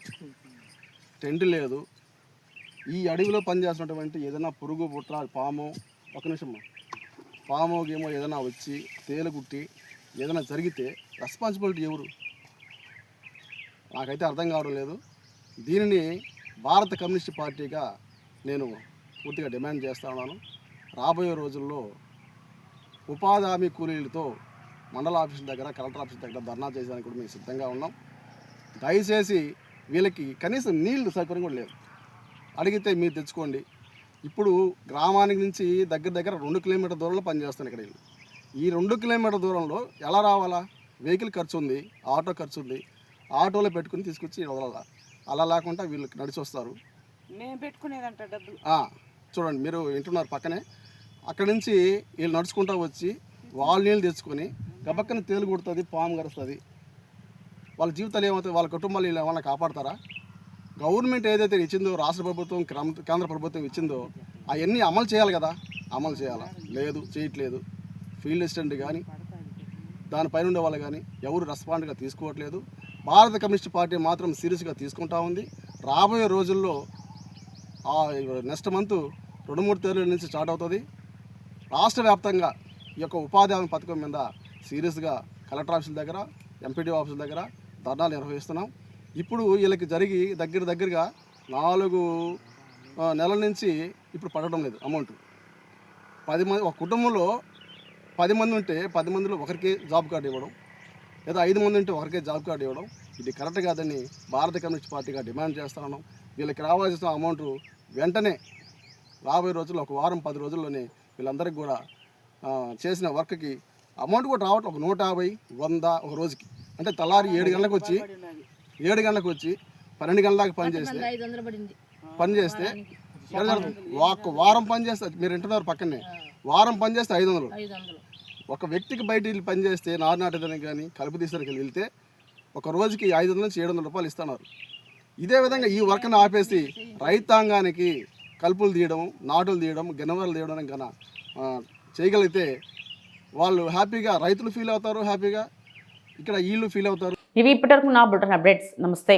టెంట్ లేదు. ఈ అడవిలో పనిచేస్తున్నటువంటి ఏదైనా పురుగు పుట్ర పాము, ఒక నిమిషం, పాము గేమో ఏదైనా వచ్చి తేలుగుట్టి ఏదైనా జరిగితే రెస్పాన్సిబిలిటీ ఎవరు? నాకైతే అర్థం కావడం లేదు. దీనిని భారత కమ్యూనిస్ట్ పార్టీగా నేను పూర్తిగా డిమాండ్ చేస్తా ఉన్నాను. రాబోయే రోజుల్లో ఉపాధి హామీ కూలీలతో మండల ఆఫీసుల దగ్గర, కలెక్టర్ ఆఫీస్ దగ్గర ధర్నా చేయడానికి కూడా మేము సిద్ధంగా ఉన్నాం. దయచేసి వీళ్ళకి కనీసం నీళ్ళు సౌకర్యం కూడా లేదు. అడిగితే మీరు తెచ్చుకోండి. ఇప్పుడు గ్రామానికి నుంచి దగ్గర 2 కిలోమీటర్ దూరంలో పనిచేస్తాను ఇక్కడ. ఈ 2 కిలోమీటర్ దూరంలో ఎలా రావాలా? వెహికల్ ఖర్చు ఉంది, ఆటో ఖర్చు ఉంది. ఆటోలో పెట్టుకుని తీసుకొచ్చి వదలాలా? అలా లేకుండా వీళ్ళు నడిచి వస్తారు. మేము పెట్టుకునేదంట డబ్బులు. చూడండి, మీరు వింటున్నారు పక్కనే. అక్కడి నుంచి వీళ్ళు నడుచుకుంటూ వచ్చి వాళ్ళ నీళ్ళు తెచ్చుకొని గబక్కన తేలు కొడుతుంది, పాము గరుస్తుంది. వాళ్ళ జీవితాలు ఏమవుతాయి? వాళ్ళ కుటుంబాలు వీళ్ళు ఏమైనా కాపాడతారా? గవర్నమెంట్ ఏదైతే ఇచ్చిందో, రాష్ట్ర ప్రభుత్వం, కేంద్ర ప్రభుత్వం ఇచ్చిందో అవన్నీ అమలు చేయాలి కదా. అమలు చేయాలా? లేదు, చేయట్లేదు. ఫీల్డ్ అసిస్టెంట్ కానీ దానిపైన ఉండే వాళ్ళు కానీ ఎవరు రెస్పాండ్గా తీసుకోవట్లేదు. భారత కమ్యూనిస్ట్ పార్టీ మాత్రం సీరియస్గా తీసుకుంటా ఉంది. రాబోయే రోజుల్లో నెక్స్ట్ మంత్ 2-3 తేదీల నుంచి స్టార్ట్ అవుతుంది. రాష్ట్ర వ్యాప్తంగా ఈ యొక్క ఉపాధి హామీ పథకం మీద సీరియస్గా కలెక్టర్ ఆఫీసుల దగ్గర, ఎంపీడీ ఆఫీసుల దగ్గర ధర్నాలు నిర్వహిస్తున్నాం. ఇప్పుడు వీళ్ళకి జరిగి దగ్గరగా 4 నెలల నుంచి ఇప్పుడు పడడం లేదు అమౌంట్. 10 మంది, ఒక కుటుంబంలో 10 మంది ఉంటే 10 మందిలో ఒకరికే జాబ్ కార్డు ఇవ్వడం, లేదా 5 మంది ఉంటే ఒకరికే జాబ్ కార్డు ఇవ్వడం, ఇది కరెక్ట్ కాదని భారత కమ్యూనిస్ట్ పార్టీగా డిమాండ్ చేస్తున్నాం. వీళ్ళకి రావాల్సిన అమౌంట్ వెంటనే రాబోయే రోజుల్లో 1 వారం 10 రోజుల్లోనే వీళ్ళందరికీ కూడా చేసిన వర్క్కి అమౌంట్ కూడా రావట్లేదు. ఒక 150, 100 ఒక రోజుకి. అంటే తెల్లారి 7 గంటలకు వచ్చి 12 గంటల దాకా పనిచేస్తే ఒక వారం పనిచేస్తే, మీరు వింటున్నారు పక్కనే, వారం పనిచేస్తే 500. ఒక వ్యక్తికి బయట వెళ్ళి పనిచేస్తే నాటుదానికి కానీ కలుపు తీసానికి వెళ్తే ఒక రోజుకి 500 నుంచి 700 రూపాయలు ఇస్తున్నారు. ఇదే విధంగా ఈ వర్క్ని ఆపేసి రైతాంగానికి కలుపులు తీయడం, నాటులు తీయడం, గిన్నెవరలు తీయడం కన్నా చేయగలిగితే వాళ్ళు హ్యాపీగా, రైతులు ఫీల్ అవుతారు, హ్యాపీగా ఇక్కడ వీళ్ళు ఫీల్ అవుతారు. ఇవి ఇప్పటివరకు నా బులెటిన్ అప్డేట్స్. నమస్తే.